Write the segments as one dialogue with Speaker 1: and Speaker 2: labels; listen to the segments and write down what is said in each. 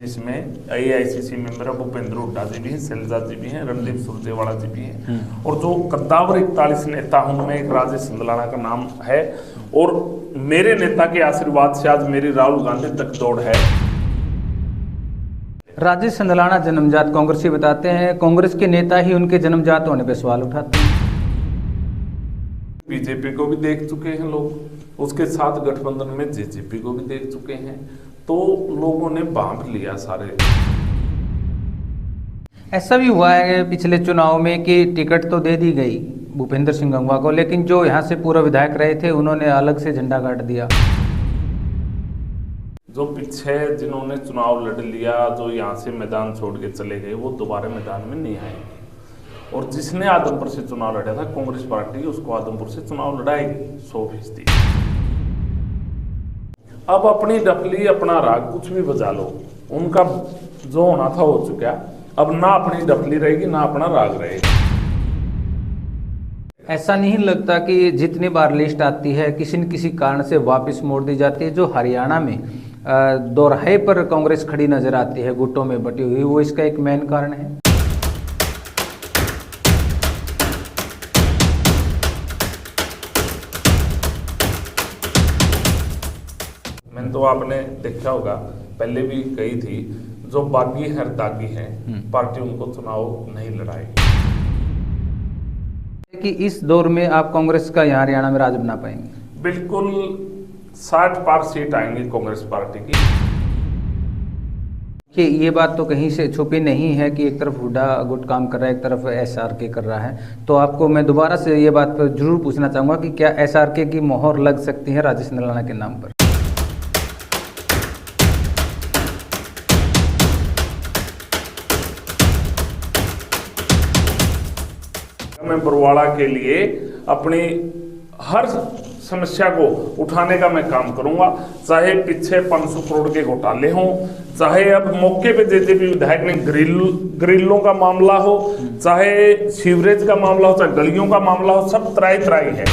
Speaker 1: जिसमें AICC member Bhupendra Hooda जी भी हैं, शैलजा जी भी हैं, रणदीप सुरजेवाला जी भी हैं और जो कद्दावर 41 नेता उनमें एक राजेश सिंदलाना का नाम है। और मेरे नेता के आशीर्वाद से आज मेरी राहुल गांधी तक दौड़ है।
Speaker 2: राजेश सिंदलाना जन्मजात कांग्रेसी बताते हैं, कांग्रेस के नेता ही उनके जन्मजात होने पर सवाल उठाते हैं।
Speaker 1: बीजेपी को भी देख चुके हैं लोग, उसके साथ गठबंधन में JJP को भी देख चुके हैं, तो लोगों ने भांप लिया सारे।
Speaker 2: ऐसा भी हुआ है पिछले चुनाव में कि टिकट तो दे दी गई भूपेंद्र सिंह गंगवा को, लेकिन जो यहाँ से पूर्व विधायक रहे थे उन्होंने अलग से झंडा गाड़ दिया।
Speaker 1: जो पीछे जिन्होंने चुनाव लड़ लिया, जो यहाँ से मैदान छोड़ के चले गए, वो दोबारा मैदान में नहीं आएंगे। और जिसने आदमपुर से चुनाव लड़ा था कांग्रेस पार्टी, उसको आदमपुर से चुनाव लड़ाएगी 100%। अब अपनी डफली अपना राग कुछ भी बजा लो, उनका जो होना था हो चुका। अब ना अपनी डफली रहेगी ना अपना राग रहेगा।
Speaker 2: ऐसा नहीं लगता कि जितनी बार लिस्ट आती है किसी न किसी कारण से वापस मोड़ दी जाती है? जो हरियाणा में दोराहे पर कांग्रेस खड़ी नजर आती है गुटों में बटी हुई, वो इसका एक मेन कारण है।
Speaker 1: मैंने तो आपने देखा होगा, पहले भी कही थी, जो बागी है दागी है, पार्टी उनको चुनाव नहीं लड़ाएगी।
Speaker 2: कि इस दौर में आप कांग्रेस का यहाँ हरियाणा में राज बना पाएंगे?
Speaker 1: बिल्कुल 60 पार सीट आएंगी कांग्रेस पार्टी की।
Speaker 2: कि ये बात तो कहीं से छुपी नहीं है कि एक तरफ हुड्डा गुट काम कर रहा है, एक तरफ SRK कर रहा है। तो आपको मैं दोबारा से ये बात पर जरूर पूछना चाहूँगा कि क्या SRK की मोहर लग सकती है राजेश सिंदलाना के नाम पर?
Speaker 1: मैं बरवाड़ा के लिए अपनी हर समस्या को उठाने का मैं काम करूंगा, चाहे पीछे 500 करोड़ के घोटाले हों, चाहे अब मौके पे JJP विधायक ने ग्रिलों का मामला हो, चाहे सीवरेज का मामला हो, चाहे गलियों का मामला हो, सब त्राई त्राई है।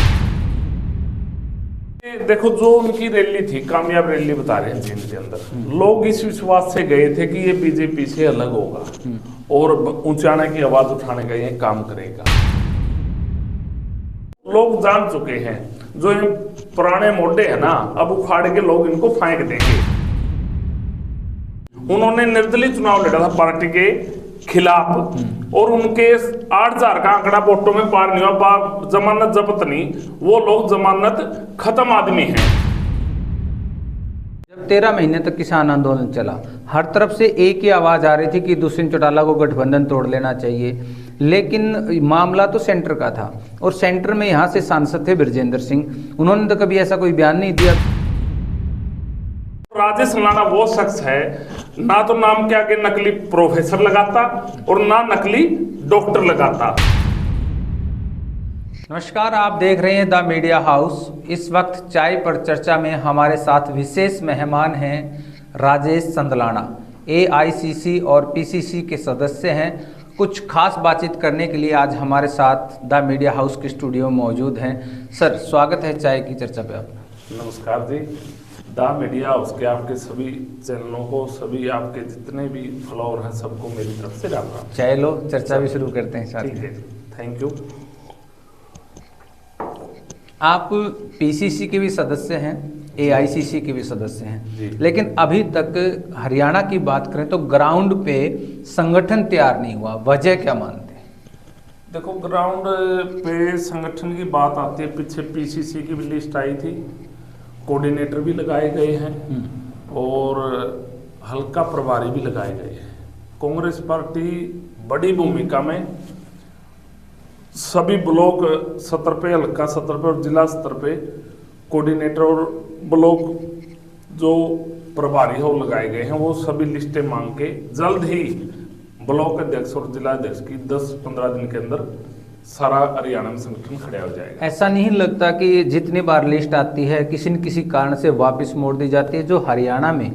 Speaker 1: देखो, जो उनकी रैली थी, कामयाब रैली बता रहे हैं जींद के अंदर, लोग इस विश्वास से गए थे कि ये BJP से अलग होगा और ऊंचाने की आवाज उठाने का ये काम करेगा। लोग जान चुके हैं, जो ये पुराने मोढे हैं ना, अब उखाड़ के लोग इनको फेंक देंगे। उन्होंने निर्दलीय चुनाव लड़ा था पार्टी के खिलाफ और उनके 8000 का आंकड़ा वोटों में पार नहीं हुआ, जमानत जब्त नहीं, वो लोग जमानत खत्म आदमी हैं।
Speaker 2: जब 13 महीने तक किसान आंदोलन चला, हर तरफ से एक ही आवाज आ रही थी कि दुष्यंत चौटाला को गठबंधन तोड़ लेना चाहिए, लेकिन मामला तो सेंटर का था और सेंटर में यहाँ से सांसद थे बृजेंद्र सिंह, उन्होंने तो कभी ऐसा कोई बयान नहीं दिया।
Speaker 1: राजेश सिंदलाना वो शख्स है, ना तो नाम के आगे नकली प्रोफेसर लगाता और ना नकली डॉक्टर लगाता।
Speaker 2: नमस्कार, आप देख रहे हैं द मीडिया हाउस। इस वक्त चाय पर चर्चा में हमारे साथ विशेष मेहमान हैं राजेश सिंदलाना, AICC और PCC के सदस्य हैं। कुछ खास बातचीत करने के लिए आज हमारे साथ द मीडिया हाउस के स्टूडियो में मौजूद हैं। सर, स्वागत है चाय की चर्चा पे आपका।
Speaker 1: नमस्कार जी। द मीडिया हाउस के आपके सभी चैनलों को, सभी आपके जितने भी फॉलोअर हैं, सबको मेरी तरफ से राम राम।
Speaker 2: चाय लो, चर्चा भी शुरू करते हैं।
Speaker 1: ठीक है, थैंक यू।
Speaker 2: आप PCC के भी सदस्य हैं, AICC के भी सदस्य हैं, लेकिन अभी तक हरियाणा की बात करें तो ग्राउंड पे संगठन तैयार नहीं हुआ, वजह क्या मानते हैं?
Speaker 1: देखो, ग्राउंड पे संगठन की बात आती है, पीछे PCC की भी लिस्ट आई थी, कोऑर्डिनेटर भी लगाए गए हैं और हल्का प्रभारी भी लगाए गए हैं। कांग्रेस पार्टी बड़ी भूमिका में सभी ब्लॉक स्तर पे, हल्का स्तर पे और जिला स्तर पे कोऑर्डिनेटर और ब्लॉक जो प्रभारी हो लगाए गए हैं, वो सभी लिस्टें मांग के जल्द ही ब्लॉक अध्यक्ष और जिला अध्यक्ष की 10-15 दिन के अंदर सारा हरियाणा में संगठन खड़ा हो जाएगा।
Speaker 2: ऐसा नहीं लगता कि जितनी बार लिस्ट आती है किसी न किसी कारण से वापस मोड़ दी जाती है? जो हरियाणा में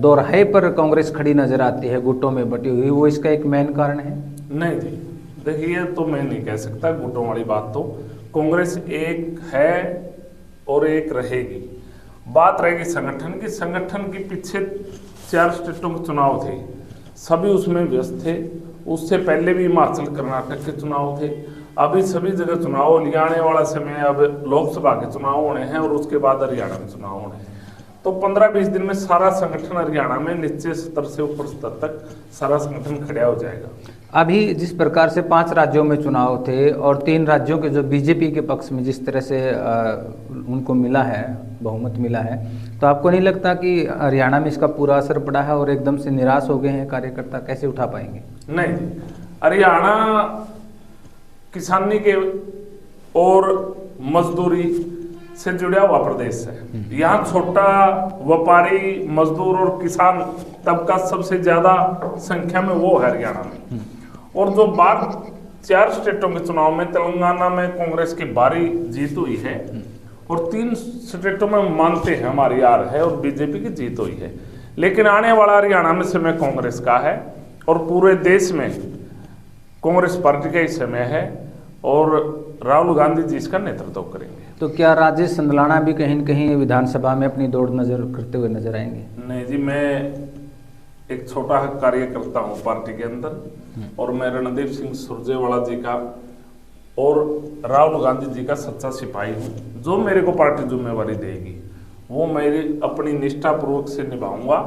Speaker 2: दोराहे पर कांग्रेस खड़ी नजर आती है गुटों में बटी हुई, वो इसका एक मेन कारण है?
Speaker 1: नहीं जी, देखिए, तो मैं नहीं कह सकता गुटों वाली बात। तो कांग्रेस एक है और एक रहेगी। बात रहेगी संगठन की। संगठन के पीछे 4 स्टेटों के चुनाव थे, सभी उसमें व्यस्त थे। उससे पहले भी हिमाचल कर्नाटक के चुनाव थे। अभी सभी जगह चुनाव लिए आने वाला समय, अब लोकसभा के चुनाव होने हैं और उसके बाद हरियाणा में चुनाव होने हैं। तो 15-20 दिन में सारा संगठन हरियाणा में नीचे स्तर से ऊपर स्तर तक सारा संगठन खड़ा हो जाएगा।
Speaker 2: अभी जिस प्रकार से 5 राज्यों में चुनाव थे और 3 राज्यों के जो बीजेपी के पक्ष में जिस तरह से उनको मिला है, बहुमत मिला है, तो आपको नहीं लगता कि हरियाणा में इसका पूरा असर पड़ा है और एकदम से निराश हो गए हैं कार्यकर्ता? कैसे उठा पाएंगे?
Speaker 1: नहीं, हरियाणा किसानी के और मजदूरी से जुड़ा हुआ प्रदेश है। यहाँ छोटा व्यापारी, मजदूर और किसान तबका सबसे ज्यादा संख्या में वो है हरियाणा में। और जो बात 4 स्टेटों के चुनाव में, तेलंगाना में कांग्रेस की भारी जीत हुई है और 3 स्टेटों में मानते हैं हमारी हार है और बीजेपी की जीत हुई है। लेकिन आने वाला हरियाणा में समय कांग्रेस का है और पूरे देश में कांग्रेस पार्टी का ही समय है और राहुल गांधी जी इसका नेतृत्व करेंगे।
Speaker 2: तो क्या राजेश संदलाना भी कहीं न कहीं विधानसभा में अपनी दौड़ नजर करते हुए नजर आएंगे?
Speaker 1: नहीं जी, मैं एक छोटा कार्यकर्ता हूँ पार्टी के अंदर और मैं रणदीप सिंह सुरजेवाला जी का और राहुल गांधी जी का सच्चा सिपाही हूँ। जो मेरे को पार्टी जिम्मेवारी देगी वो मेरी अपनी निष्ठापूर्वक से निभाऊंगा।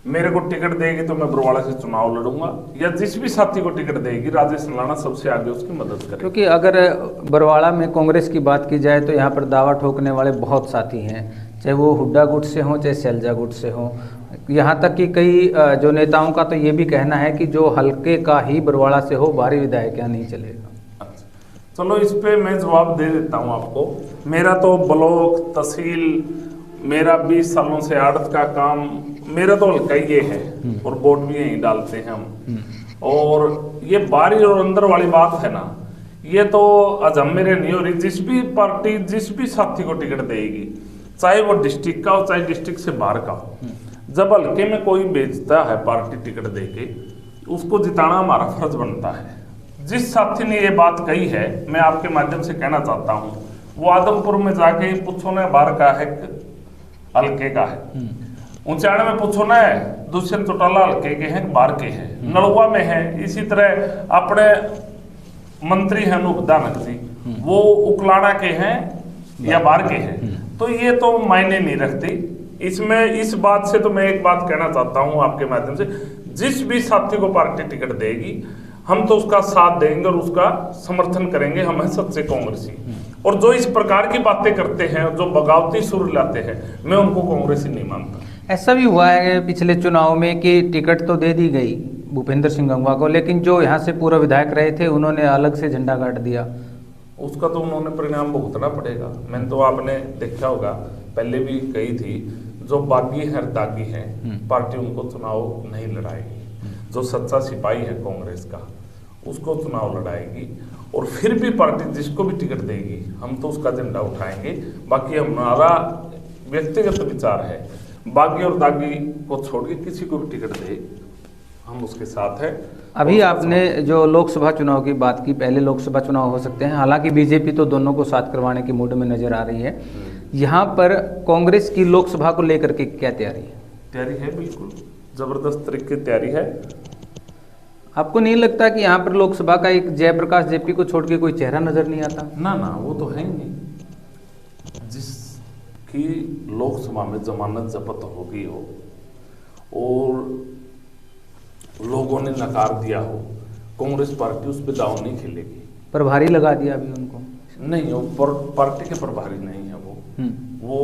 Speaker 1: मेरे को टिकट देगी तो मैं बरवाड़ा से चुनाव लड़ूंगा, या जिस भी साथी को टिकट देगी राजेश संदलाना सबसे आगे उसकी मदद करेगा।
Speaker 2: क्योंकि अगर बरवाड़ा में कांग्रेस की बात की जाए तो यहाँ पर दावा ठोकने वाले बहुत साथी हैं, चाहे वो हुड्डा गुट से हों चाहे सैलजा गुट से हों। यहाँ तक कि कई जो नेताओं का तो ये भी कहना है कि जो हल्के का ही बरवाड़ा से हो, बाहरी विधायक यहाँ नहीं चलेगा।
Speaker 1: अच्छा, चलो इस पे मैं जवाब दे देता हूँ आपको। मेरा तो ब्लॉक तहसील, मेरा 20 सालों से आड़त का काम, मेरा तो हल्का ही ये है और वोट भी यही डालते हैं हम। और ये बाहरी और अंदर वाली बात है ना, ये तो अजम मेरे नहीं हो रही। जिस भी पार्टी जिस भी साथी को टिकट देगी, चाहे वो डिस्ट्रिक्ट का हो चाहे डिस्ट्रिक्ट से बाहर का हो, जब हल्के में कोई बेचता है पार्टी टिकट देके, उसको जिताना हमारा फर्ज बनता है। जिस साथी ने ये बात कही है, मैं आपके माध्यम से कहना चाहता हूँ, वो आदमपुर में जाके पूछो ना बाहर का है हल्के का है, ऊंचाण में पूछो ना दुष्यंत चौटाला हल्के के हैं बाहर के हैं, नलवा में है। इसी तरह अपने मंत्री हैं अनूप दानक जी, वो उकलाड़ा के हैं या बाहर के हैं। तो ये तो मायने नहीं रखती इसमें। इस बात से तो मैं एक बात कहना चाहता हूं आपके माध्यम से, जिस भी साथी को पार्टी टिकट देगी हम तो उसका साथ देंगे और उसका समर्थन करेंगे। हम हैं सच्चे कांग्रेसी, और जो इस प्रकार की बातें करते हैं, जो बगावती सुर लाते हैं, मैं उनको कांग्रेसी नहीं मानता।
Speaker 2: ऐसा भी हुआ है पिछले चुनाव में कि टिकट तो दे दी गई भूपेंद्र सिंह गंगवा को, लेकिन जो यहाँ से पूर्व विधायक रहे थे उन्होंने अलग से झंडा गाड़ दिया।
Speaker 1: उसका तो उन्होंने परिणाम भुगतना पड़ेगा। मैंने तो आपने देखा होगा, पहले भी कही थी, जो बागी है दागी है, पार्टी उनको चुनाव नहीं लड़ाएगी। जो सच्चा सिपाही है कांग्रेस का, उसको चुनाव लड़ाएगी। और फिर भी पार्टी जिसको भी टिकट देगी हम तो उसका झंडा उठाएंगे। बाकी हमारा व्यक्तिगत विचार है, बागी और दागी को छोड़ के किसी को भी टिकट दे हम उसके साथ हैं।
Speaker 2: अभी आपने जो लोकसभा चुनाव की बात की, पहले लोकसभा चुनाव हो सकते हैं, हालांकि बीजेपी तो दोनों को साथ करवाने के मूड में नजर आ रही है। यहाँ पर कांग्रेस की लोकसभा को लेकर के क्या तैयारी है?
Speaker 1: तैयारी है, बिल्कुल जबरदस्त तरीके की तैयारी है।
Speaker 2: आपको नहीं लगता कि यहाँ पर लोकसभा का एक जयप्रकाश जेपी को छोड़ के कोई चेहरा नजर नहीं आता?
Speaker 1: ना ना, वो तो है ही नहीं। जिसकी लोकसभा में जमानत जब्त हो गई हो और लोगों ने नकार दिया हो, कांग्रेस पार्टी उस पर दाव नहीं खेलेगी।
Speaker 2: प्रभारी लगा दिया अभी उनको?
Speaker 1: नहीं, वो पार्टी के प्रभारी नहीं है। वो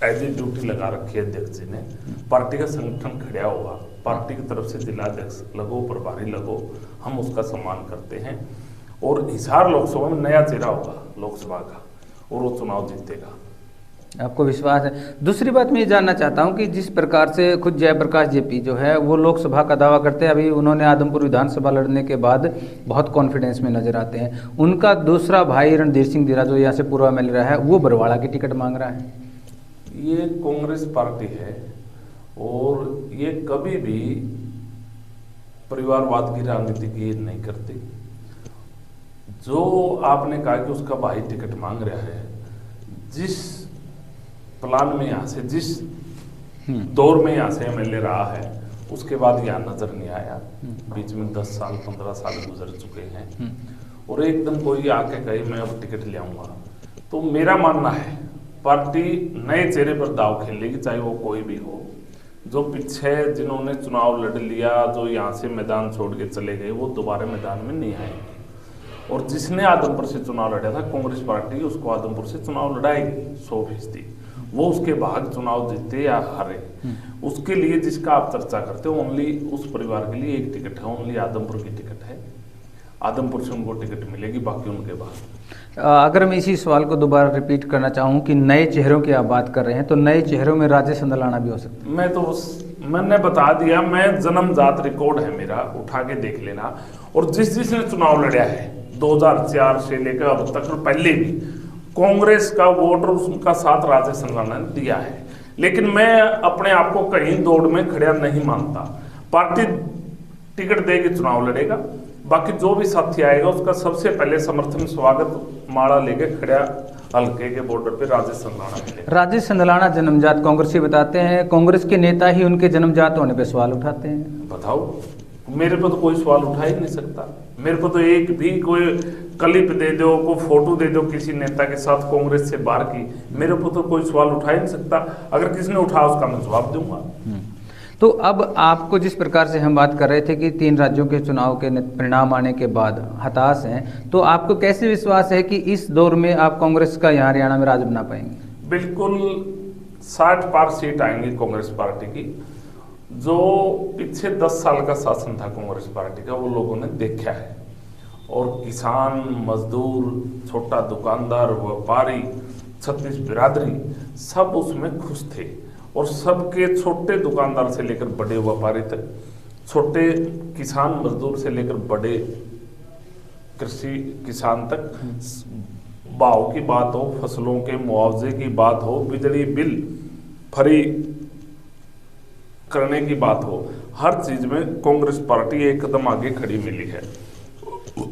Speaker 1: एज ए ड्यूटी लगा रखी है अध्यक्ष जी ने। पार्टी का संगठन खड़ा होगा, पार्टी की तरफ से जिला अध्यक्ष लगो, प्रभारी लगो, हम उसका सम्मान करते हैं। और हिसार लोकसभा में नया चेहरा होगा लोकसभा का और वो चुनाव जीतेगा।
Speaker 2: आपको विश्वास है? दूसरी बात मैं ये जानना चाहता हूँ कि जिस प्रकार से खुद जयप्रकाश जेपी जो है वो लोकसभा का दावा करते हैं, अभी उन्होंने आदमपुर विधानसभा लड़ने के बाद बहुत कॉन्फिडेंस में नजर आते हैं। उनका दूसरा भाई रणधीर सिंह धीरा जो यहाँ से पूर्व मिल रहा है, वो बरवाड़ा की टिकट मांग रहा है।
Speaker 1: ये कांग्रेस पार्टी है और ये कभी भी परिवारवाद की राजनीति की नहीं करती। जो आपने कहा कि उसका भाई टिकट मांग रहा है, जिस प्लान में यहाँ से जिस दौर में यहाँ से एमएलए रहा है, उसके बाद यहाँ नजर नहीं आया। बीच में 10 साल 15 साल गुजर चुके हैं और एकदम कोई आके कहे मैं अब टिकट ले आऊंगा। तो मेरा मानना है पार्टी नए चेहरे पर दाव खेलेगी, चाहे वो कोई भी हो। जो पीछे जिन्होंने चुनाव लड़ लिया, जो यहाँ से मैदान छोड़ के चले गए, वो दोबारा मैदान में नहीं आएंगे। और जिसने आदमपुर से चुनाव लड़ा था, कांग्रेस पार्टी उसको आदमपुर से चुनाव लड़ाएगी 100%। वो उसके भाग चुनाव जीते या हारे, उसके लिए जिसका आप चर्चा करते हो, ओनली उस परिवार के लिए एक टिकट है, ओनली आदमपुर की टिकट है। आदमपुर से उनको टिकट मिलेगी, बाकी उनके बाद।
Speaker 2: अगर मैं इसी सवाल को दोबारा रिपीट करना चाहूँ कि नए चेहरों की आप बात कर रहे हैं, तो नए चेहरों में राजेश संदलाना भी हो सकते हैं।
Speaker 1: मैंने बता दिया, मैं जन्मजात रिकॉर्ड है मेरा, उठा के देख लेना। और जिसने चुनाव लड़ा है 2004 से लेकर अब तक, पहले भी कांग्रेस का वोट और उसका साथ राजेश संदलाना ने दिया है। लेकिन मैं अपने आप को कहीं दौड़ में खड़ा नहीं मानता। पार्टी टिकट देगी, चुनाव लड़ेगा, बाकी जो भी साथी आएगा उसका सबसे पहले समर्थन स्वागत माला लेके खड़ा हल्के के बॉर्डर पे राजेश संदलाना मिलेगा।
Speaker 2: राजेश संदलाना जन्मजात कांग्रेसी बताते हैं, कांग्रेस के नेता ही उनके जन्मजात होने पे सवाल उठाते हैं।
Speaker 1: बताओ, मेरे पर तो कोई सवाल उठा ही नहीं सकता। मेरे को तो एक भी कोई क्लिप दे दो, कोई फोटो दे दो किसी नेता के साथ कांग्रेस से बाहर की, मेरे पर तो कोई सवाल उठा ही नहीं सकता। अगर किसी ने उठाया उसका मैं जवाब दूंगा।
Speaker 2: तो अब आपको जिस प्रकार से हम बात कर रहे थे कि 3 राज्यों के चुनाव के परिणाम आने के बाद हताश हैं, तो आपको कैसे विश्वास है कि इस दौर में आप कांग्रेस का यहाँ हरियाणा में राज बना पाएंगे?
Speaker 1: बिल्कुल 60 पार सीट आएंगी कांग्रेस पार्टी की। जो पीछे 10 साल का शासन था कांग्रेस पार्टी का, वो लोगों ने देखा है। और किसान, मजदूर, छोटा दुकानदार, व्यापारी, छत्तीस बिरादरी सब उसमें खुश थे। और सबके, छोटे दुकानदार से लेकर बड़े व्यापारी तक, छोटे किसान मजदूर से लेकर बड़े कृषि किसान तक, भाव की बात हो, फसलों के मुआवजे की बात हो, बिजली बिल फ्री करने की बात हो, हर चीज में कांग्रेस पार्टी एक कदम आगे खड़ी मिली है।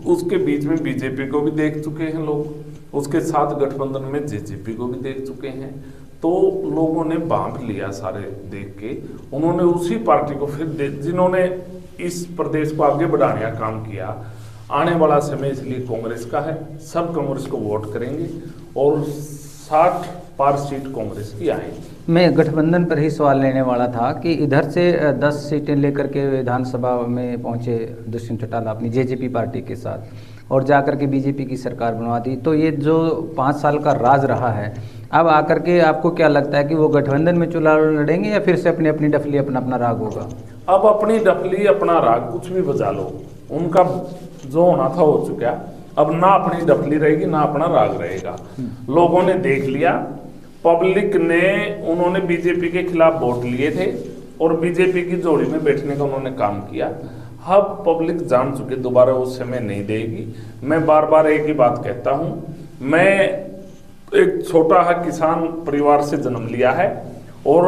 Speaker 1: उसके बीच में बीजेपी को भी देख चुके हैं लोग, उसके साथ गठबंधन में जेजेपी को भी देख चुके हैं। तो लोगों ने भांप लिया सारे देख के, उन्होंने उसी पार्टी को फिर जिन्होंने इस प्रदेश को आगे बढ़ाने का काम किया। आने वाला समय इसलिए कांग्रेस का है, सब कांग्रेस को वोट करेंगे और 60 पार सीट कांग्रेस की आएंगी।
Speaker 2: मैं गठबंधन पर ही सवाल लेने वाला था कि इधर से 10 सीटें लेकर के विधानसभा में पहुंचे दुष्यंत चौटाला अपनी जेजेपी पार्टी के साथ और जाकर के बीजेपी की सरकार बनवा दी। तो ये जो 5 साल का राज रहा है, अब आकर के आपको क्या लगता है कि वो गठबंधन में चुनाव लड़ेंगे या फिर से अपनी अपनी डफली अपना अपना राग होगा?
Speaker 1: अब अपनी डफली अपना राग कुछ भी बजा लो, उनका जो होना था हो चुका। अब ना अपनी डफली रहेगी ना अपना राग रहेगा। लोगों ने देख लिया, पब्लिक ने, उन्होंने बीजेपी के खिलाफ वोट लिए थे और बीजेपी की जोड़ी में बैठने का उन्होंने काम किया। अब पब्लिक जान चुके, दोबारा उस समय नहीं देगी। मैं बार बार एक ही बात कहता हूँ, मैं एक छोटा किसान परिवार से जन्म लिया है और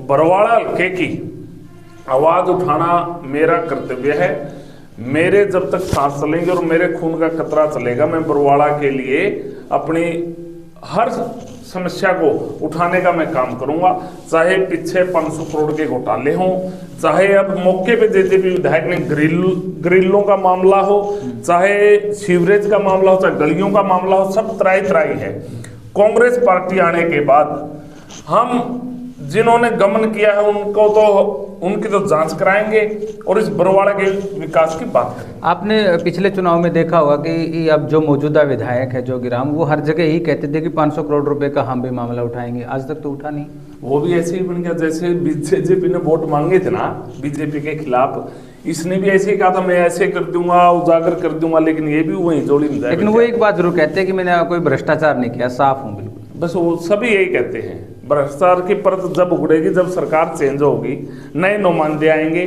Speaker 1: बरवाड़ा हल्के की आवाज उठाना मेरा कर्तव्य है। मेरे जब तक सांस चलेंगे और मेरे खून का कतरा चलेगा, मैं बरवाड़ा के लिए अपनी हर समस्या को उठाने का मैं काम करूंगा। चाहे पीछे 500 करोड़ के घोटाले हों, चाहे अब मौके पे जेजेपी विधायक ने ग्रिलों का मामला हो, चाहे सीवरेज का मामला हो, चाहे गलियों का मामला हो, सब त्राई है। कांग्रेस पार्टी आने के बाद हम जिन्होंने गमन किया है उनकी तो जांच कराएंगे और इस बरवाड़ा के विकास की बात करेंगे।
Speaker 2: आपने पिछले चुनाव में देखा होगा कि अब जो मौजूदा विधायक है जोगीराम, वो हर जगह ही कहते थे कि 500 करोड़ रुपए का हम भी मामला उठाएंगे, आज तक तो उठा नहीं।
Speaker 1: वो भी ऐसे ही बन गया जैसे जेजेपी ने वोट मांगे थे ना बीजेपी के खिलाफ, इसने भी ऐसे ही कहा था मैं ऐसे कर दूंगा, उजागर कर दूंगा, लेकिन ये भी वही जोड़ी में।
Speaker 2: लेकिन वो एक बात जरूर कहते हैं कि मैंने कोई भ्रष्टाचार नहीं किया, साफ हूँ बिल्कुल।
Speaker 1: बस वो सभी यही कहते हैं। भ्रष्टाचार की परत जब उगड़ेगी, जब सरकार चेंज होगी, नए नुमाइंदे आएंगे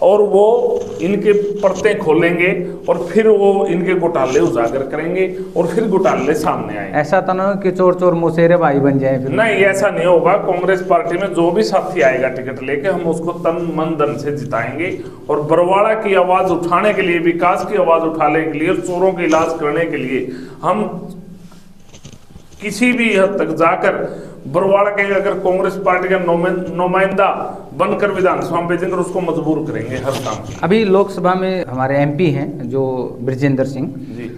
Speaker 1: और वो इनके परतें खोलेंगे और फिर वो इनके घोटाले उजागर करेंगे और फिर घोटाले सामने आएंगे।
Speaker 2: ऐसा तो ना कि चोर चोर मुसेरे भाई बन जाए फिर?
Speaker 1: नहीं, ऐसा नहीं होगा। कांग्रेस पार्टी में जो भी साथी आएगा टिकट लेके, हम उसको तन मन धन से जिताएंगे और बरवाड़ा की आवाज उठाने के लिए, विकास की आवाज उठाने के लिए, चोरों का इलाज करने के लिए हम किसी भी हद तक जाकर बरवाड़ा के अगर कांग्रेस पार्टी का नुमाइंदा बनकर विधानसभा में भेजेंगे उसको मजबूर करेंगे हर काम के।
Speaker 2: अभी लोकसभा में हमारे एमपी हैं जो बृजेंद्र सिंह
Speaker 1: जी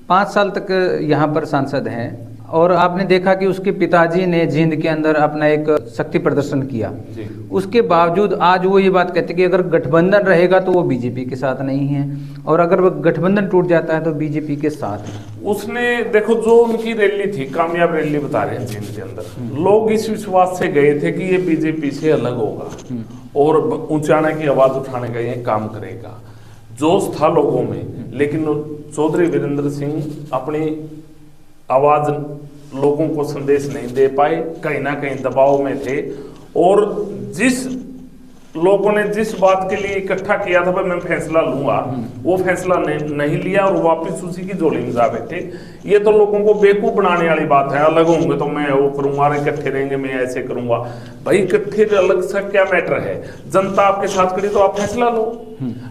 Speaker 2: 5 साल तक यहाँ पर सांसद हैं और आपने देखा कि उसके पिताजी ने जींद के अंदर अपना एक शक्ति प्रदर्शन किया।
Speaker 1: जी
Speaker 2: उसके बावजूद आज वो ये बात कहते कि अगर गठबंधन रहेगा तो वो बीजेपी के साथ नहीं है और अगर वो गठबंधन टूट जाता है तो बीजेपी के साथ है।
Speaker 1: उसने देखो जो उनकी रैली थी कामयाब रैली बता रहे हैं जींद के अंदर, लोग इस विश्वास से गए थे कि ये बीजेपी से अलग होगा और ऊंचाने की आवाज उठाने का ये काम करेगा, जोश था लोगों में। लेकिन चौधरी वीरेंद्र सिंह अपनी आवाज लोगों को संदेश नहीं दे पाए, कहीं ना कहीं दबाव में थे और जिस लोगों ने जिस बात के लिए इकट्ठा किया था भाई मैं फैसला लूंगा, वो फैसला नहीं लिया और वापस उसी की झोली में जा बैठे। ये तो लोगों को बेवकूफ बनाने वाली बात है, अलग होंगे तो मैं वो करूंगा, इकट्ठे रहेंगे मैं ऐसे करूंगा। भाई इकट्ठे अलग सा क्या मैटर है, जनता आपके साथ खड़ी तो आप फैसला लो,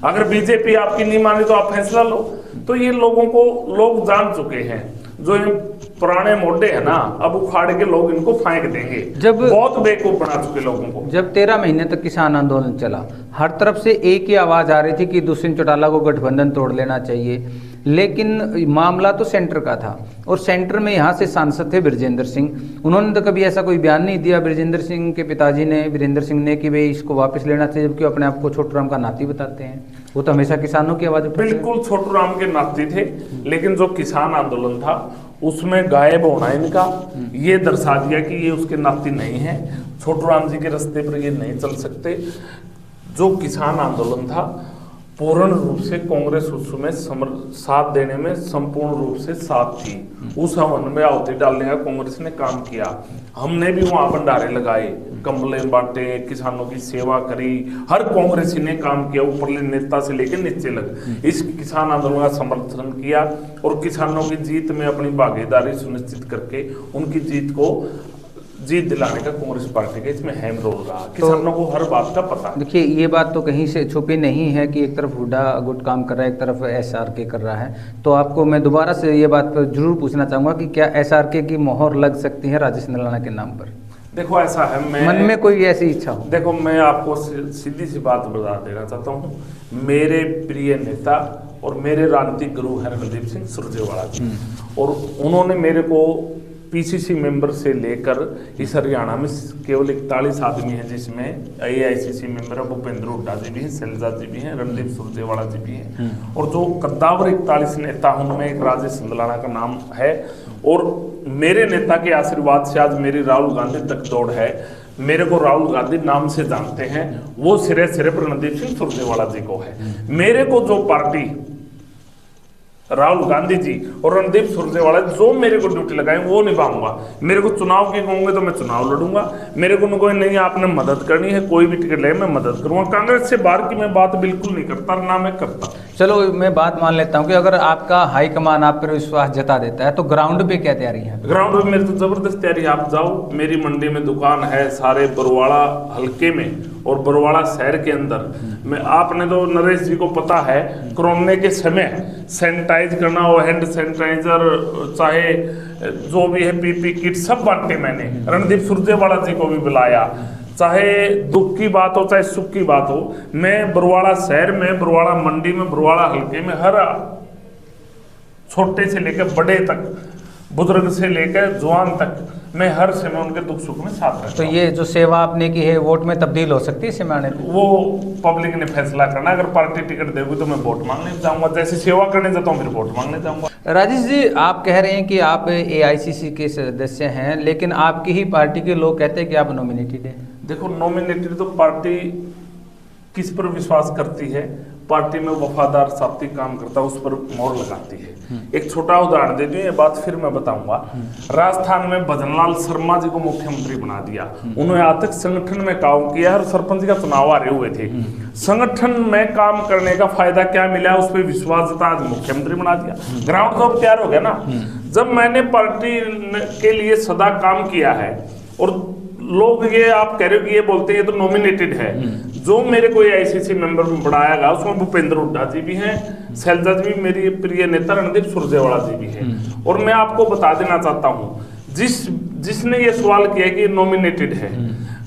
Speaker 1: अगर बीजेपी आपकी नहीं माने तो आप फैसला लो। तो ये लोगों को लोग जान चुके हैं, जो ये पुराने मोटे हैं ना अब उखाड़ के लोग इनको फेंक देंगे, जब बहुत बेवकूफ बना चुके लोगों को।
Speaker 2: जब 13 महीने तक किसान आंदोलन चला, हर तरफ से एक ही आवाज आ रही थी कि दुष्यंत चौटाला को गठबंधन तोड़ लेना चाहिए, लेकिन मामला तो सेंटर का था और सेंटर में यहाँ से सांसद थे बृजेंद्र सिंह। उन्होंने तो कभी ऐसा कोई बयान नहीं दिया बृजेंद्र सिंह के पिताजी ने, वीरेंद्र सिंह ने, कि भाई इसको वापस लेना चाहिए, जबकि अपने आप को छोटू राम का नाती बताते हैं। वो तो हमेशा किसानों की आवाज उठाते हैं।
Speaker 1: बिल्कुल छोटू राम के नाती थे, लेकिन जो किसान आंदोलन था उसमें गायब होना इनका ये दर्शा दिया कि ये उसके नाती नहीं है, छोटू राम जी के रास्ते पर ये नहीं चल सकते। जो किसान आंदोलन था पूर्ण रूप से कांग्रेस उसमें साथ देने में संपूर्ण रूप से साथ थी। उस हवन में आहुति डालने का कांग्रेस ने काम किया, हमने भी वहां भंडारे लगाए, कंबले बांटे, किसानों की सेवा करी, हर कांग्रेसी ने काम किया, ऊपरले नेता से लेकर नीचे लग इस किसान आंदोलन का समर्थन किया और किसानों की जीत में अपनी भागीदारी सुनिश्चित करके उनकी जीत दिलाने का कांग्रेस पार्टी का इसमें अहम रोल रहा। किसानों को हर बात का पता।
Speaker 2: देखिए ये बात तो कहीं से छुपी नहीं है कि एक तरफ हुड्डा गुट काम कर रहा है, एक तरफ SRK कर रहा है। तो आपको मैं दोबारा से ये बात पर जरूर पूछना चाहूंगा कि क्या SRK की मोहर लग सकती है राजेश संदलाना के नाम पर?
Speaker 1: देखो ऐसा है,
Speaker 2: मन में कोई ऐसी इच्छा हो?
Speaker 1: देखो मैं आपको सीधी सी बात बता देना चाहता हूँ, मेरे प्रिय नेता और मेरे राजनीतिक गुरु है रणदीप सिंह सुरजेवाला जी, और उन्होंने मेरे को PCC मेंबर से लेकर इस हरियाणा में केवल 41 आदमी हैं, जिसमें AICC मेंबर है भूपेंद्र हुड्डा जी भी हैं, शैलजा जी भी हैं, रणदीप सुरजेवाला जी भी हैं, और जो कद्दावर 41 नेता उनमें एक राजेश संदलाना का नाम है। और मेरे नेता के आशीर्वाद से आज मेरी राहुल गांधी तक दौड़ है, मेरे को राहुल गांधी नाम से जानते हैं, वो सिरे सिरे पर रणदीप सिंह सुरजेवाला जी को है। मेरे को जो पार्टी राहुल गांधी जी और रणदीप सुरजेवाला जो मेरे को ड्यूटी लगाए वो निभाऊंगा। मेरे को चुनाव की होंगे तो मैं चुनाव लड़ूंगा, मेरे को कोई नहीं आपने मदद करनी है, कोई भी टिकट ले मैं मदद करूंगा। कांग्रेस से बाहर की मैं बात बिल्कुल नहीं करता, ना मैं करता।
Speaker 2: चलो मैं बात मान लेता हूँ कि अगर आपका हाईकमान आप पर विश्वास जता देता है तो ग्राउंड पे क्या तैयारी है?
Speaker 1: ग्राउंड पे मेरी तो जबरदस्त तैयारी। आप जाओ, मेरी मंडी में दुकान है सारे बरवाड़ा हल्के में और बरवाड़ा शहर के अंदर में। आपने तो नरेश जी को पता है कोरोना के समय सैनिटाइज करना हो, हैंड सैनिटाइजर चाहे जो भी है PP किट सब बांटे मैंने। रणदीप सुरजेवाला जी को भी बुलाया, चाहे दुख की बात हो चाहे सुख की बात हो। मैं बरवाड़ा शहर में, बरवाड़ा मंडी में, बरवाड़ा हल्के में हर छोटे से लेकर बड़े तक, बुजुर्ग से लेकर जवान तक, मैं हर समय उनके दुख सुख में साथ रहता
Speaker 2: तो ये जो सेवा आपने की है वोट में तब्दील हो सकती है इस मायने में?
Speaker 1: वो पब्लिक ने फैसला करना। अगर पार्टी टिकट देगी तो मैं वोट मांगने जाऊंगा, जैसे सेवा करने जाता हूँ फिर वोट मांगने जाऊंगा।
Speaker 2: राजेश जी, आप कह रहे हैं कि आप AICC के सदस्य हैं, लेकिन आपकी ही पार्टी के लोग कहते हैं कि आप नॉमिनेटेड हैं।
Speaker 1: देखो नॉमिनेटेड तो पार्टी किस पर विश्वास करती है, पार्टी में वफादार साथी काम करता है उस पर मोहर लगाती है। एक छोटा उदाहरण दे दूं, ये बात फिर मैं बताऊंगा। राजस्थान में भजनलाल शर्मा जी को मुख्यमंत्री बना दिया, उन्होंने आज तक संगठन में काम किया और सरपंच का चुनाव आ रहे हुए थे। संगठन में काम करने का फायदा क्या मिला, उस पर विश्वास जता आज मुख्यमंत्री बना दिया। ग्राउंड तो तैयार हो गया ना। जब मैंने पार्टी के लिए सदा काम किया है और लोग ये आप कह रहे हो कि ये बोलते हैं ये तो नॉमिनेटेड है, जो मेरे को AICC मेंबर में बढ़ाया गया उसमें भूपेंद्र हुड्डा जी भी हैं, शैलजा जी भी, मेरी प्रिय नेता रणदीप सुरजेवाला जी भी हैं। और मैं आपको बता देना चाहता हूँ जिसने ये सवाल किया कि नॉमिनेटेड है,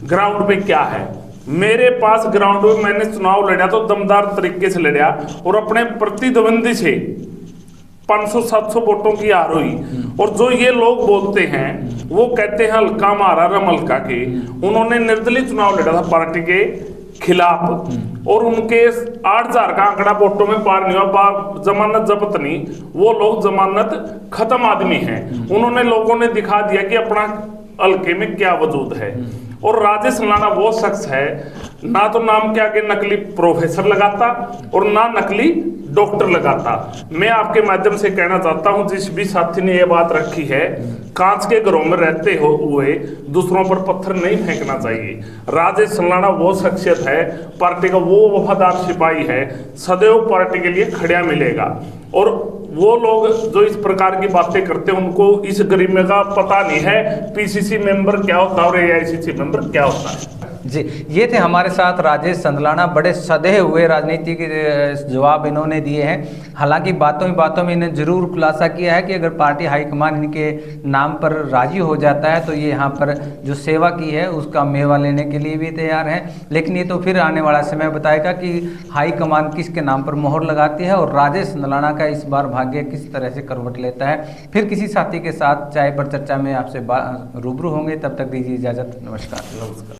Speaker 1: ग्राउंड पे क्या है। मेरे पास ग्राउंड पे मैंने चुनाव लड़ा तो दमदार तरीके से लड़ा और अपने प्रतिद्वंदी से 500-700 वोटों की हार हुई। और जो ये लोग बोलते हैं, वो कहते हैं हल्का मारा रमलका के, उन्होंने निर्दलीय चुनाव लड़ा था पार्टी के खिलाफ और उनके 8,000 का आंकड़ा वोटों में पार नहीं हुआ, जमानत जब्त नहीं, वो लोग जमानत खत्म आदमी हैं। उन्होंने लोगों ने दिखा दिया कि अपना हल्के में क्या वजूद है। और राजेश सलाना वो शख्स है, ना तो नाम के आगे नकली प्रोफेसर लगाता और ना नकली डॉक्टर लगाता। मैं आपके माध्यम से कहना चाहता हूं, जिस भी साथी ने ये बात रखी है, कांच के घरों में रहते हुए दूसरों पर पत्थर नहीं फेंकना चाहिए। राजेश सलाना वो शख्सियत है, पार्टी का वो वफादार सिपाही है, सदैव पार्टी के लिए खड़ा मिलेगा। और वो लोग जो इस प्रकार की बातें करते हैं, उनको इस गरिमा का पता नहीं है पीसीसी मेंबर क्या होता है और एआईसीसी मेंबर क्या होता है।
Speaker 2: जी, ये थे हमारे साथ राजेश संदलाना। बड़े सधे हुए राजनीति के जवाब इन्होंने दिए हैं। हालांकि बातों में इन्हें जरूर खुलासा किया है कि अगर पार्टी हाईकमान इनके नाम पर राजी हो जाता है तो ये यहाँ पर जो सेवा की है उसका मेवा लेने के लिए भी तैयार हैं। लेकिन ये तो फिर आने वाला समय बताएगा कि हाईकमान किसके नाम पर मोहर लगाती है और राजेश संदलाना का इस बार भाग्य किस तरह से करवट लेता है। फिर किसी साथी के साथ चाय पर चर्चा में आपसे रूबरू होंगे। तब तक दीजिए इजाज़त। नमस्कार।